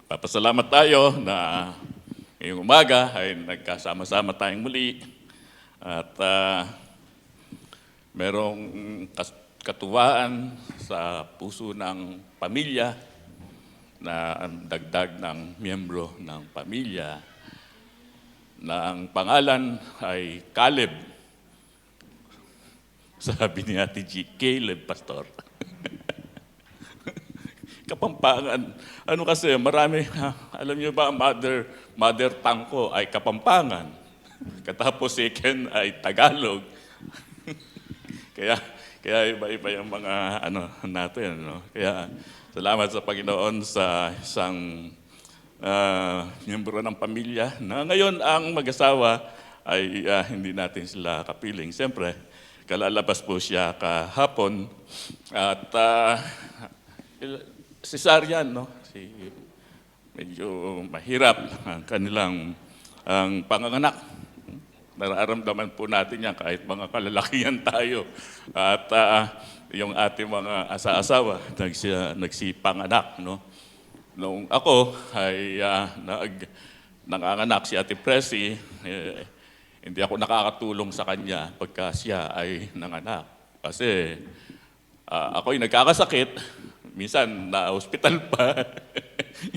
Papasalamat tayo na ngayong umaga ay nagkasama-sama tayong muli at merong katuwaan sa puso ng pamilya na ang dagdag ng miyembro ng pamilya na ang pangalan ay Caleb. Sabi ni Ate G, Caleb, Pastor. Kapampangan. Ano kasi, marami, alam niyo ba, mother tongue ko ay Kapampangan. Katapos second ay Tagalog. kaya iba-iba yung mga natin. No? Kaya salamat sa Panginoon sa isang miyembro ng pamilya na ngayon ang mag-asawa ay hindi natin sila kapiling. Siyempre, kalalabas po siya kahapon at cesarean, no? Medyo mahirap ang kanilang panganganak. Nararamdaman po natin yan kahit mga kalalakihan tayo. At yung ating mga asa-asawa, nagsipanganak. No? Nung ako ay nanganganak si Ate Presi, hindi ako nakakatulong sa kanya pagka siya ay nanganak. Kasi ako'y nagkakasakit, minsan na-hospital pa,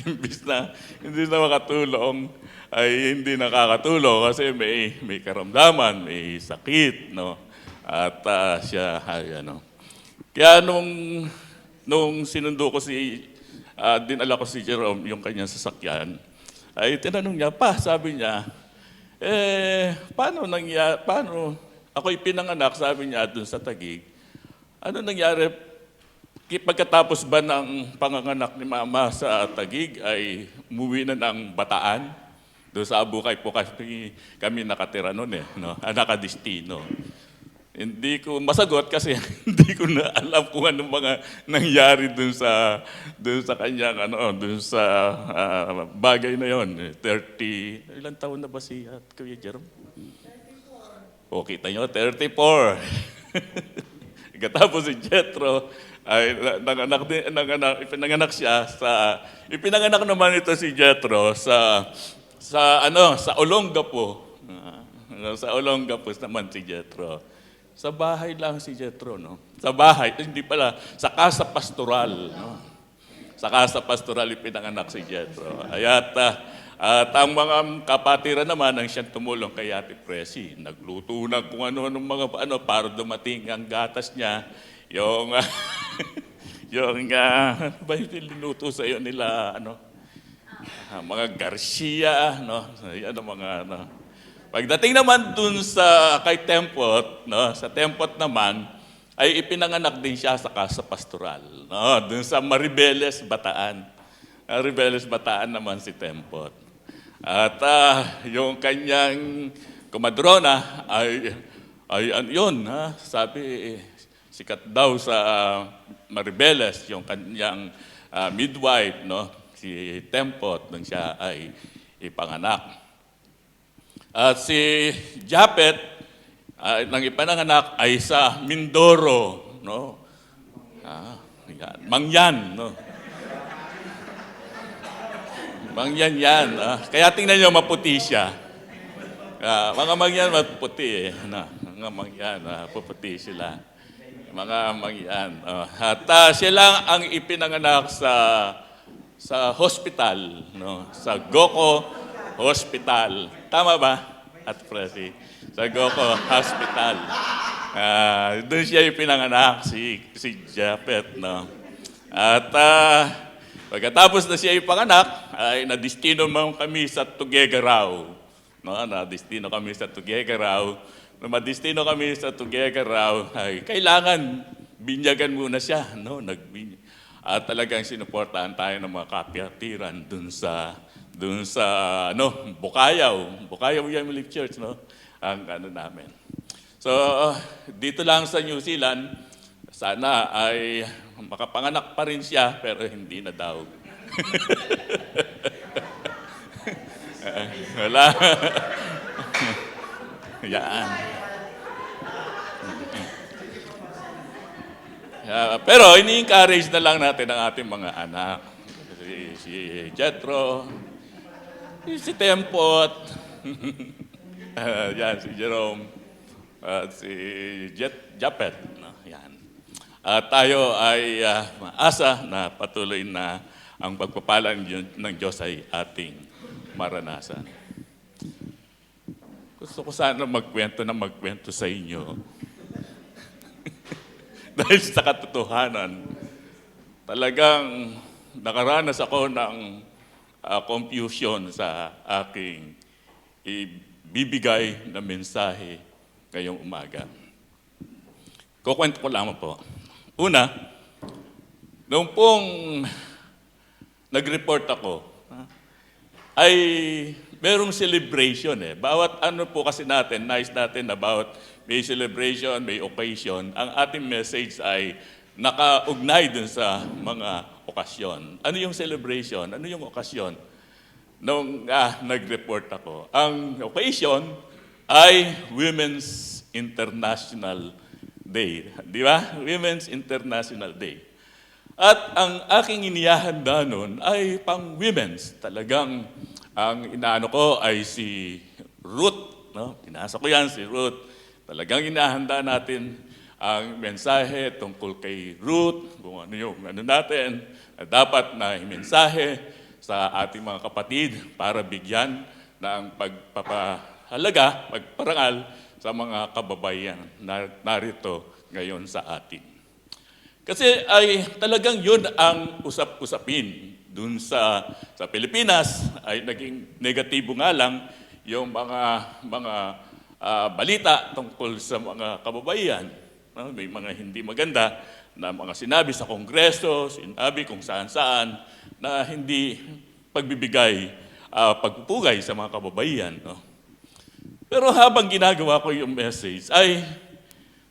imbis na hindi na makatulong, ay hindi nakakatulong kasi may karamdaman, may sakit, no? At siya, Kaya nung sinundo ko dinala ko si Jerome, yung kanyang sasakyan, ay tinanong niya, sabi niya, paano ako'y pinanganak, sabi niya, dun sa Taguig, ano nangyari? Pagkatapos ba ng panganganak ni Mama sa Taguig ay umuwi na ng Bataan? Doon sa Abukay po kami nakatira noon no? Nakadistino. Hindi ko masagot kasi hindi ko na alam kung anong mga nangyari doon sa kanyang doon sa bagay na yon. 30, ilang taon na ba si Kuya Jerome? 34. O kita nyo, 34. Katapos si Jethro ay ipinanganak naman ito si Jethro sa Olongapo. Sa Olongapo naman si Jethro. Sa bahay lang si Jethro, no? Sa bahay, hindi pala, sa Casa Pastoral, no? Sa Casa Pastoral ipinanganak si Jethro. At ang mga kapatiran naman ang siyang tumulong kay Ate Presi. Nagluto na kung ano-anong mga para dumating ang gatas niya. Yung ba yung linuto sa iyo nila, mga Garcia, Pagdating naman dun kay Tempot, sa Tempot naman, ay ipinanganak din siya sa Casa Pastoral, dun sa Maribeles, Bataan. Maribeles, Bataan naman si Tempot. At yung kanyang kumadrona sabi, sikat daw sa Maribeles, yung kanyang midwife, si Tempot, nung siya ay ipanganak. At si Japet, nang ipananganak ay sa Mindoro, Mangyan, Mangyan yan. Kaya tingnan nyo, maputi siya. Mga Mangyan, maputi Mga Mangyan, puputi sila. Mga Mangyan. At siya lang ang ipinanganak sa hospital, sa Goko Hospital. Tama ba, At Presi? Sa Goko Hospital. Doon siya ipinanganak, si Japet, At pagkatapos na siya ipanganak, ay nadistino man kami sa Tuguegarao. Nadistino kami sa Tuguegarao. Nung madistino kami sa Tuguegarao, ay kailangan binyagan muna siya. At talagang sinuportahan tayo ng mga kapatiran dun sa Bukayaw Yamilig Church, ang namin. So, dito lang sa New Zealand, sana ay makapanganak pa rin siya, pero hindi na daw. Wala. Yan. Pero ini-encourage na lang natin ang ating mga anak. Kasi si Jethro, si Tempot, yan, si Jerome, at si Japet. No? Yan. At tayo ay maasa na patuloy na ang pagpapala ng Diyos ay ating maranasan. Gusto ko sana magkwento sa inyo. Dahil sa katotohanan, talagang nakaranas ako ng confusion sa aking ibibigay na mensahe ngayong umaga. Kukwento ko lamang po. Una, noong pong nag-report ako, ay merong celebration eh. Bawat ano po kasi natin, nais natin about may celebration, may occasion, ang ating message ay nakaugnay dun sa mga okasyon. Ano yung celebration? Ano yung okasyon? Nung nag-report ako, ang occasion ay Women's International Day. Di ba? Women's International Day. At ang aking inihahanda nun ay pang-women's. Talagang ang inaano ko ay si Ruth. No? Pinasa ko yan, si Ruth. Talagang inahanda natin ang mensahe tungkol kay Ruth, kung ano yung ano natin, na dapat na mensahe sa ating mga kapatid para bigyan ng pagpapahalaga, pagparangal sa mga kababayan na narito ngayon sa atin. Kasi ay talagang yun ang usap-usapin. Dun sa Pilipinas ay naging negatibo nga lang yung mga balita tungkol sa mga kababayan. No? May mga hindi maganda na mga sinabi sa Kongreso, sinabi kung saan-saan na hindi pagbibigay, pagpupugay sa mga kababayan. No? Pero habang ginagawa ko yung message ay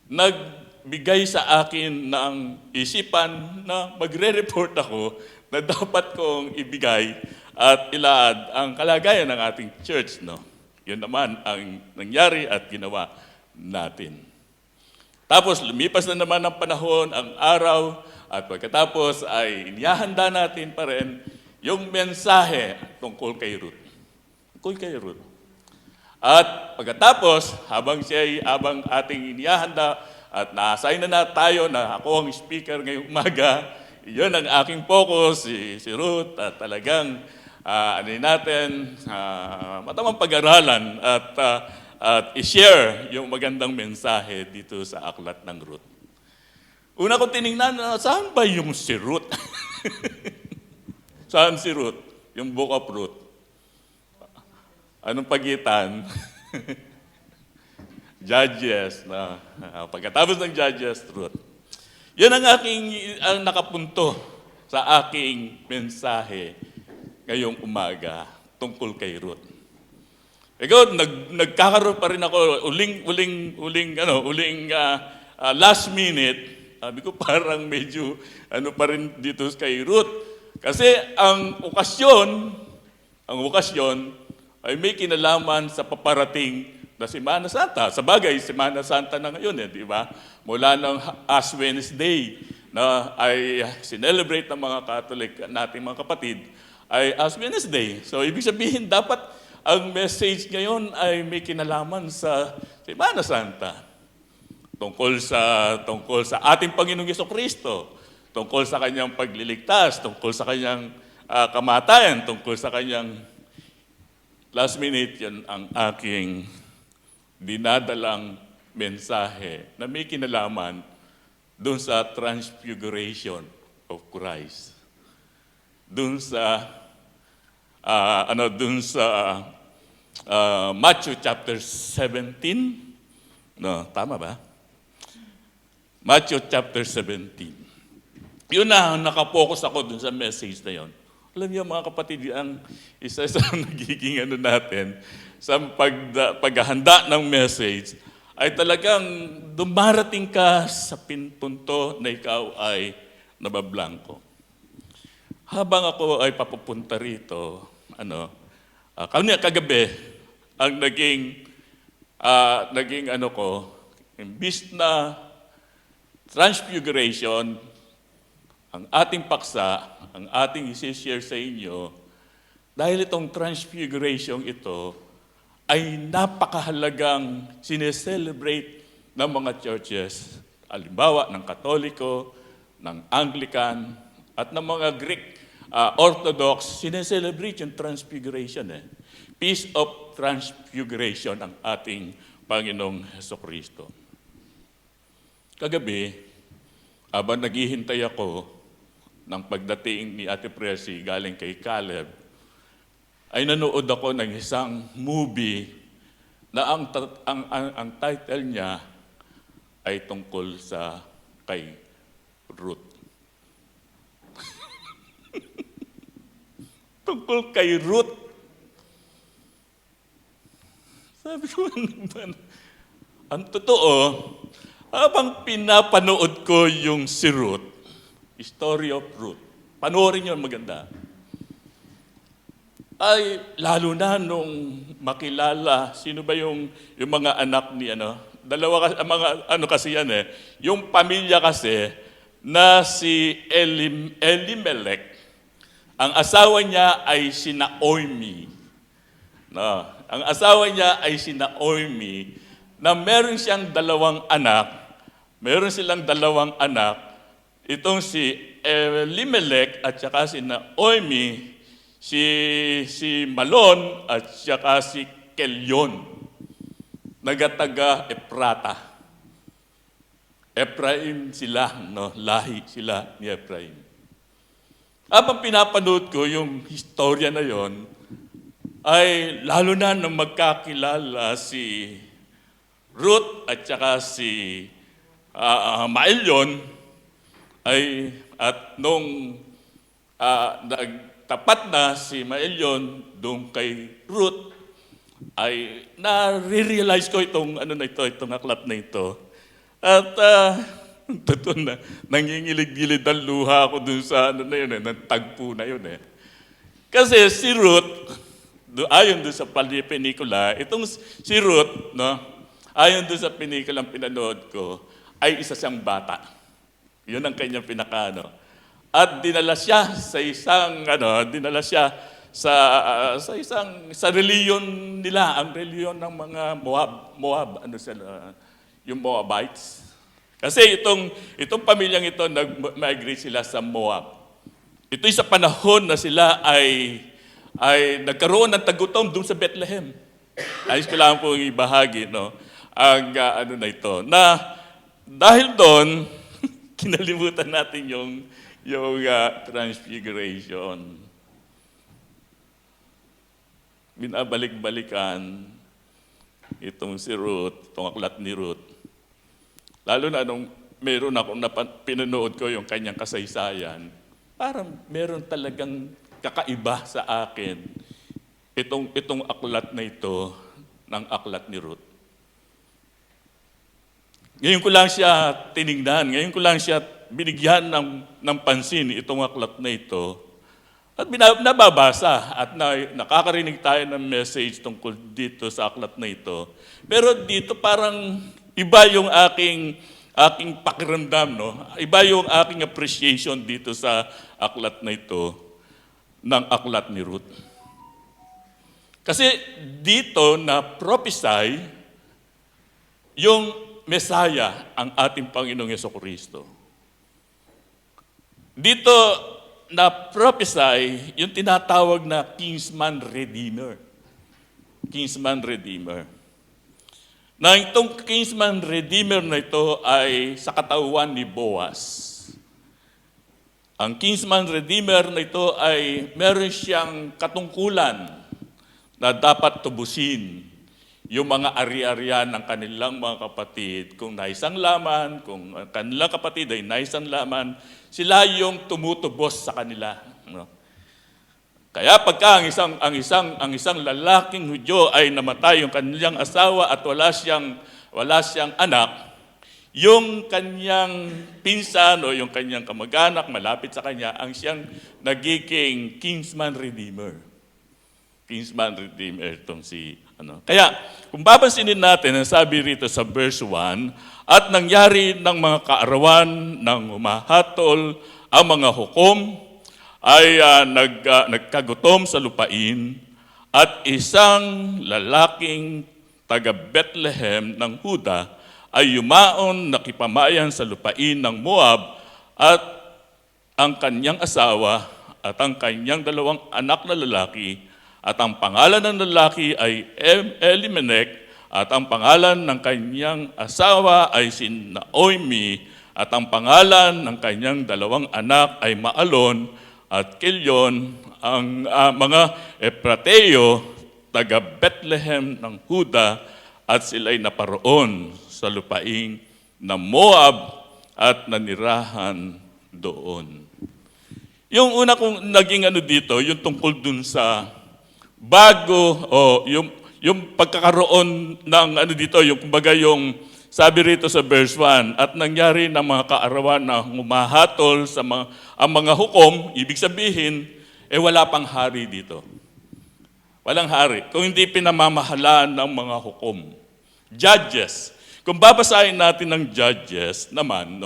nagbigay sa akin ng isipan na magre-report ako na dapat kong ibigay at ilaad ang kalagayan ng ating church. No? Yun naman ang nangyari at ginawa natin. Tapos lumipas na naman ang panahon, ang araw, at pagkatapos ay inihahanda natin pa rin yung mensahe tungkol kay Ruth. Tungkol kay Ruth. At pagkatapos, habang ating inihahanda at na-assign na tayo na ako ang speaker ngayong umaga, yun ang aking focus, si Ruth, at talagang matamang pag-aralan at i-share yung magandang mensahe dito sa aklat ng Ruth. Una ko tinignan, saan ba yung si Ruth? Saan si Ruth? Yung Book of Ruth. Anong pagitan? Judges. Pagkatapos ng Judges, Ruth. Yan ang nakapunto sa aking mensahe ngayong umaga tungkol kay Ruth. Ikaw, nagkakaroon pa rin ako last minute. Sabi ko parang medyo pa rin dito kay Ruth. Kasi ang okasyon ay may kinalaman sa paparating na Semana Santa. Sa bagay, Semana Santa na ngayon, di ba? Mula ng Ash Wednesday na ay sinelebrate ng mga Catholic nating mga kapatid, ay Ash Wednesday. So, ibig sabihin, dapat ang message ngayon ay may kinalaman sa Semana Santa. Tungkol sa ating Panginoong Jesucristo, tungkol sa kanyang pagliligtas, tungkol sa kanyang kamatayan, tungkol sa kanyang last minute, yan ang aking dinadalang mensahe na may kinalaman doon sa transfiguration of Christ. Doon sa Matthew chapter 17. No, tama ba? Matthew chapter 17. Yun na, nakapokus ako dun sa message na yon. Alam niyo mga kapatid, ang isa sa nagiging natin sa paghahanda ng message ay talagang dumarating ka sa punto na ikaw ay nabablangko. Habang ako ay papupunta rito, kagabi, ang naging imbis na transfiguration, ang ating paksa, ang ating isi-share sa inyo, dahil itong transfiguration ito ay napakahalagang sineselebrate ng mga churches. Halimbawa, ng Katoliko, ng Anglican, at ng mga Greek Orthodox, sineselebrate yung transfiguration. Feast of Transfiguration ang ating Panginoong Hesukristo. Kagabi, habang naghihintay ako ng pagdating ni Ate Presi galing kay Caleb, ay nanood ako ng isang movie na ang title niya ay tungkol sa kay Ruth. Tungkol kay Ruth. Sabi ko, ang totoo, habang pinapanood ko yung si Ruth, Story of Ruth, panoorin nyo, maganda. Ay, lalo na nung makilala, sino ba yung mga anak ni dalawa, mga kasi yan yung pamilya kasi na si Elimelech, ang asawa niya ay si Naomi. No, ang asawa niya ay si Naomi, na meron siyang dalawang anak, meron silang dalawang anak, itong si Elimelech at saka si Naomi, si Malon at saka si Kelyon, nagataga Efrata. Ephraim sila, no? Lahi sila ni Ephraim. Habang pinapanood ko yung historia na yon, ay lalo na nang magkakilala si Ruth at saka si Maelyon, at nung nagtapat na si Maelyon doon kay Ruth, ay na-realize ko itong itong aklat na ito. At totoo na, nangingilig-gilid ang luha ko dun sa ng tagpo na yun Kasi si Ruth, ayon doon sa pelikula, itong si Ruth, no, ayon doon sa pelikulang pinanood ko, ay isa siyang bata. Yun ang kanyang pinakaano. At dinala siya sa isang sa reliyon nila, ang reliyon ng mga Moab, yung Moabites. Kasi itong pamilyang ito, nag-migrate sila sa Moab. Ito'y sa panahon na sila ay nagkaroon ng tagutom doon sa Bethlehem. Ayos ko lang po ibahagi, no? Ang na ito. Na dahil doon, kinalimutan natin yung transfiguration. Binabalik-balikan itong si Ruth, itong aklat ni Ruth. Lalo na nung meron akong pinanood ko yung kanyang kasaysayan, parang meron talagang kakaiba sa akin itong aklat na ito ng aklat ni Ruth. Ngayon ko lang siya tinignan, ngayon ko lang siya binigyan ng pansin itong aklat na ito. At nababasa at nakakarinig tayo ng message tungkol dito sa aklat na ito. Pero dito parang iba yung aking pakiramdam, no? Iba yung aking appreciation dito sa aklat na ito ng aklat ni Ruth. Kasi dito na prophesy yung Messiah, ang ating Panginoong Hesukristo. Dito na prophesy yung tinatawag na Kinsman Redeemer. Kinsman Redeemer. Na itong Kinsman Redeemer na ito ay sa katawan ni Boaz. Ang Kinsman Redeemer na ito ay meron siyang katungkulan na dapat tubusin yung mga ari-arian ng kanilang mga kapatid. Kung naisang laman, kung kanilang kapatid ay naisang laman, sila yung tumutubos sa kanila. No? Kaya pagka ang isang lalaking Hudyo ay namatay yung kanilang asawa at wala siyang anak, yung kanyang pinsan o yung kanyang kamag-anak malapit sa kanya ang siyang nagiging Kinsman Redeemer. Kinsman Redeemer itong si Kaya kung papansinin natin ang sabi rito sa verse 1, at nangyari ng mga kaarawan ng humahatol ang mga hukom ay nagkagutom sa lupain at isang lalaking taga Bethlehem ng Huda ay yumaon nakipamayan sa lupain ng Moab at ang kanyang asawa at ang kanyang 2 anak na lalaki at ang pangalan ng lalaki ay Elimelech at ang pangalan ng kanyang asawa ay si Naomi at ang pangalan ng kanyang 2 anak ay Maalon at Kilyon, ang mga Efrateo taga Bethlehem ng Huda at sila'y naparoon sa lupain ng Moab at nanirahan doon. Yung una kong naging dito, yung tungkol dun sa bago yung pagkakaroon ng dito, yung kumbaga yung sabi rito sa verse 1, at nangyari ng mga kaarawan na humahatol sa ang mga hukom, ibig sabihin, wala pang hari dito. Walang hari. Kung hindi pinamamahalaan ng mga hukom. Judges. Kung babasahin natin ng Judges naman,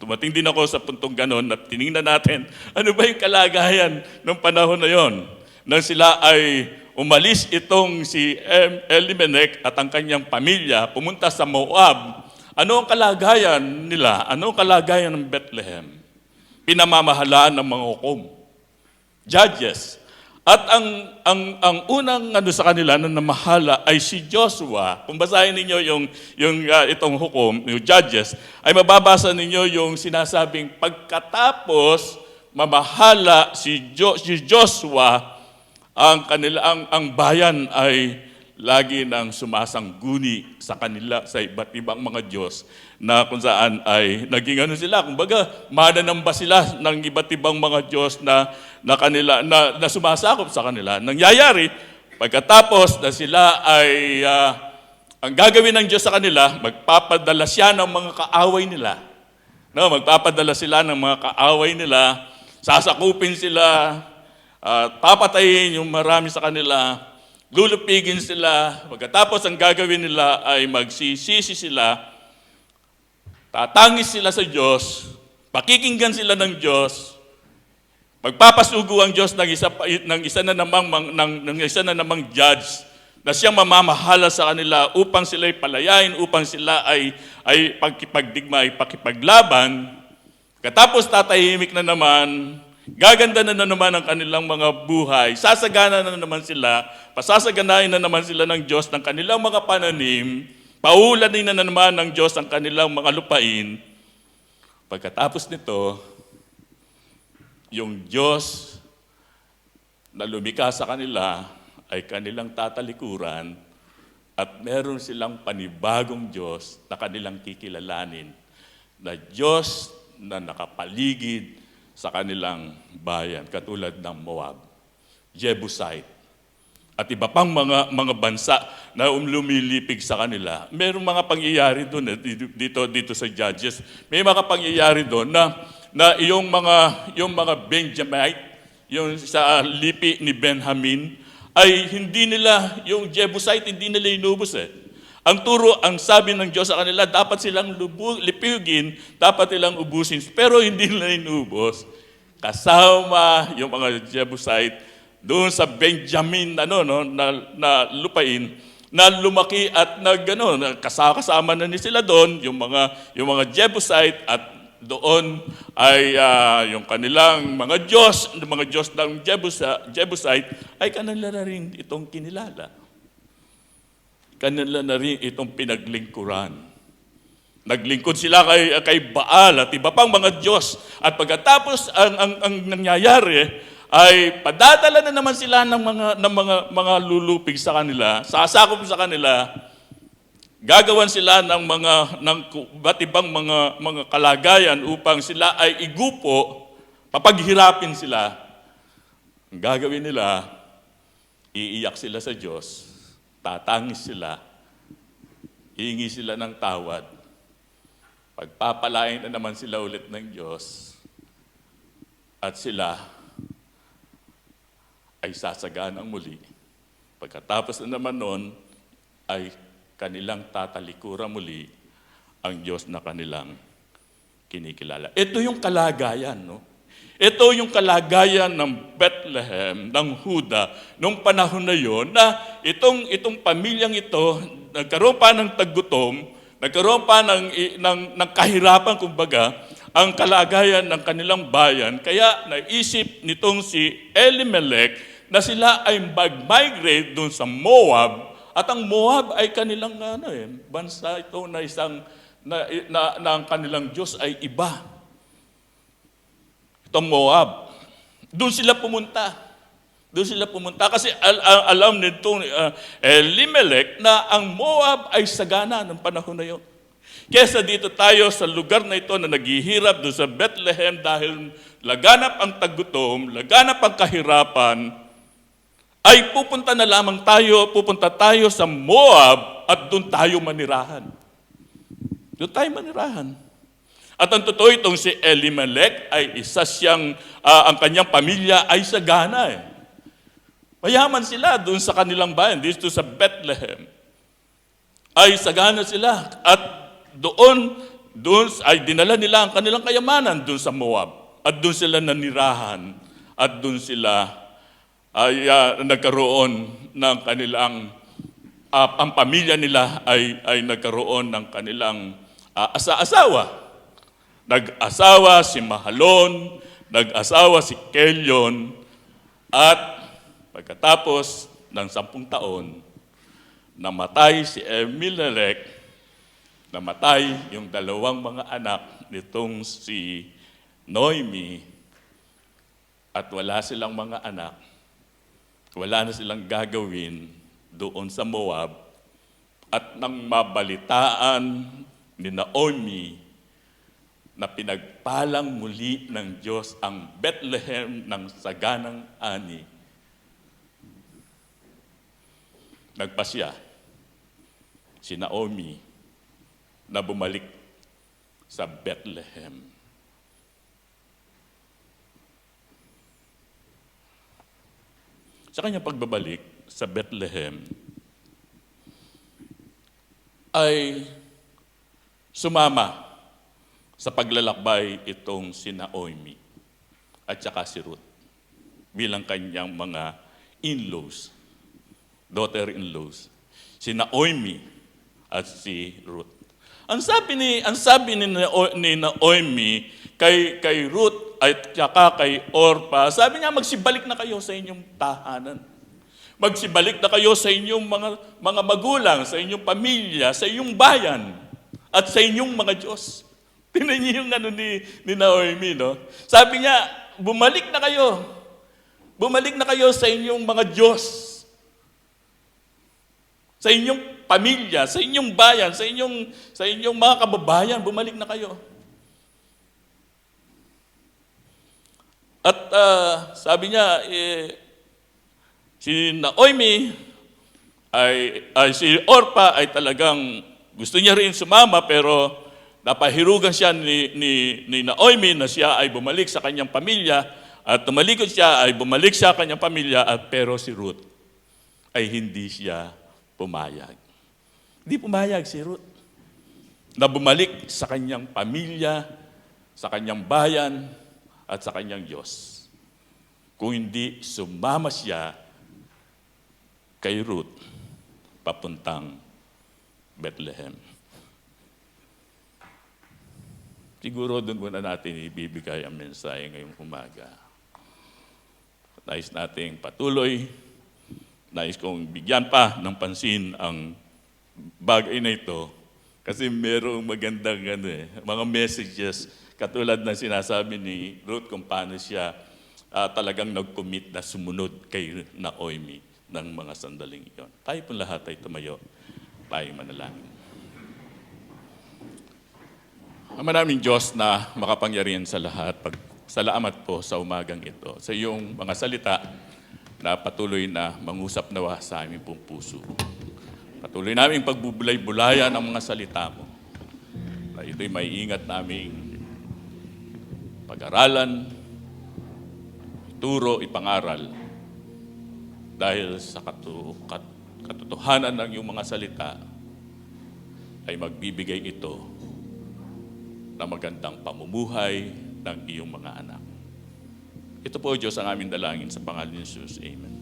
tumating din ako sa puntong ganon at tinignan natin, ano ba yung kalagayan ng panahon na yon? Nang sila ay umalis itong si Elimelech at ang kanyang pamilya, pumunta sa Moab. Ano ang kalagayan nila? Ano ang kalagayan ng Bethlehem? Pinamamahalaan ng mga hukom. Judges. At ang unang sa kanila na namahala ay si Joshua. Kung basahin ninyo itong hukom, yung Judges, ay mababasa ninyo yung sinasabing pagkatapos mamahala si Joshua, ang bayan ay lagi nang sumasangguni sa kanila sa iba't ibang mga Diyos na kung saan ay naging sila, kumbaga mananamba sila ng iba't ibang mga Diyos na kanila na sumasakop sa kanila. Nangyayari pagkatapos na sila ay ang gagawin ng Diyos sa kanila, magpapadala siya ng mga kaaway nila. Magpapadala sila ng mga kaaway nila, sasakupin sila, papatayin yung marami sa kanila, lulupigin sila. Pagkatapos ang gagawin nila ay magsisisi sila, tatangis sila sa Diyos, pakikinggan sila ng Diyos, magpapasugo ang Diyos ng isa na namang judge na siyang mamamahala sa kanila upang sila ay palayain, upang sila ay pagkipagdigma, ay pakipaglaban. Katapos tatahimik na naman, gaganda na naman ang kanilang mga buhay, sasagana na naman sila, pasasaganahin na naman sila ng Diyos ng kanilang mga pananim, paulanin na naman ng Diyos ang kanilang mga lupain. Pagkatapos nito, yung Diyos na lumikha sa kanila ay kanilang tatalikuran at meron silang panibagong Diyos na kanilang kikilalanin, na Diyos na nakapaligid sa kanilang bayan, katulad ng Moab, Jebusite, at iba pang mga bansa na lumilipig sa kanila. Mayroong mga pangyayari doon dito sa Judges. May mga pangyayari doon na yung mga Benjamite, yung sa lipi ni Benjamin, ay hindi nila, yung Jebusite, hindi nila inubos ang sabi ng Diyos sa kanila, dapat silang lipigin, dapat nilang ubusin, pero hindi nila inubos. Kasama yung mga Jebusite doon sa Benjamin na lupain na lumaki at kasama na ni sila doon yung mga Jebusite, at doon ay yung kanilang mga Diyos ng Jebusite ay kanila na rin itong kinilala. Kanila na rin itong pinaglingkuran. Naglingkod sila kay Baal at iba pang mga Diyos. At pagkatapos ang nangyayari ay padadala na naman sila ng mga lulupig sa kanila, sasakop sa kanila, gagawan sila ng iba't ibang mga kalagayan upang sila ay igupo, papaghirapin sila. Ang gagawin nila, iiyak sila sa Diyos, tatangis sila, hihingi sila ng tawad, pagpapalain na naman sila ulit ng Diyos, at sila ay sasaganang muli. Pagkatapos na naman nun, ay kanilang tatalikuran muli ang Diyos na kanilang kinikilala. Ito yung kalagayan, Ito yung kalagayan ng Bethlehem, ng Huda, nung panahon na yon na itong pamilyang ito, nagkaroon pa ng taggutom, nagkaroon pa ng kahirapan, kumbaga, ang kalagayan ng kanilang bayan. Kaya naisip nitong si Elimelech na sila ay mag-migrate doon sa Moab, at ang Moab ay kanilang bansa ito na isang na ang kanilang Diyos ay iba. Itong Moab. Doon sila pumunta. Doon sila pumunta kasi alam nitong Elimelech na ang Moab ay sagana ng panahon na yun. Kesa dito tayo sa lugar na ito na naghihirap doon sa Bethlehem dahil laganap ang taggutom, laganap ang kahirapan, ay pupunta tayo sa Moab at doon tayo manirahan. Doon tayo manirahan. At ang totoo itong si Elimelech ay isa siyang, ang kanyang pamilya ay sagana. Mayaman sila doon sa kanilang bayan, dito sa Bethlehem. Ay sagana sila. At doon ay dinala nila ang kanilang kayamanan doon sa Moab. At doon sila nanirahan. At doon sila ay nagkaroon ng kanilang, ang pamilya nila ay nagkaroon ng kanilang asa-asawa. Nag-asawa si Mahalon, nag-asawa si Kelion, at pagkatapos ng 10 taon, namatay si Elimelech, namatay yung 2 mga anak nitong si Noemi, at wala silang mga anak, wala na silang gagawin doon sa Moab, at nang mabalitaan ni Naomi na pinagpalang muli ng Diyos ang Bethlehem ng saganang ani, nagpasya si Naomi na bumalik sa Bethlehem. Sa kanyang pagbabalik sa Bethlehem, ay sumama sa paglalakbay itong si Naomi at saka si Ruth bilang kanyang mga in-laws, daughter-in-laws, si Naomi at si Ruth. Ang sabi ni Naomi kay Ruth at saka kay Orpa, sabi niya, magsibalik na kayo sa inyong tahanan. Magsibalik na kayo sa inyong mga magulang, sa inyong pamilya, sa inyong bayan, at sa inyong mga Diyos. Tingnan niyo yung ni Naomi, no? Sabi niya, bumalik na kayo. Bumalik na kayo sa inyong mga Diyos. Sa inyong pamilya, sa inyong bayan, sa inyong mga kababayan, bumalik na kayo. At sabi niya, si Naomi, si Orpa ay talagang gusto niya rin sumama, pero napahirugan siya ni Naomi na siya ay bumalik sa kanyang pamilya, at tumalikod siya ay bumalik sa kanyang pamilya, pero si Ruth ay hindi siya pumayag. Hindi pumayag si Ruth na bumalik sa kanyang pamilya, sa kanyang bayan, at sa kanyang Diyos. Kung hindi sumama siya kay Ruth papuntang Bethlehem. Siguro doon muna natin ibibigay ang mensahe ngayong umaga. Nais nating patuloy, nais kong bigyan pa ng pansin ang bagay na ito kasi merong magandang mga messages katulad ng sinasabi ni Ruth kung paano siya talagang nag-commit na sumunod kay Naomi ng mga sandaling iyon. Tayo pong lahat ay tumayo, tayo manalangin. Ang maraming Diyos na makapangyarihan sa lahat, salamat po sa umagang ito, sa iyong mga salita na patuloy na mangusap nawa sa aming pong puso. Patuloy namin pagbubulay-bulayan ang mga salita mo, na ito'y may ingat naming pag-aralan, ituro, ipangaral, dahil sa katotohanan ng iyong mga salita ay magbibigay ito na magandang pamumuhay ng iyong mga anak. Ito po, Diyos, ang aming dalangin sa pangalan ni Jesus. Amen.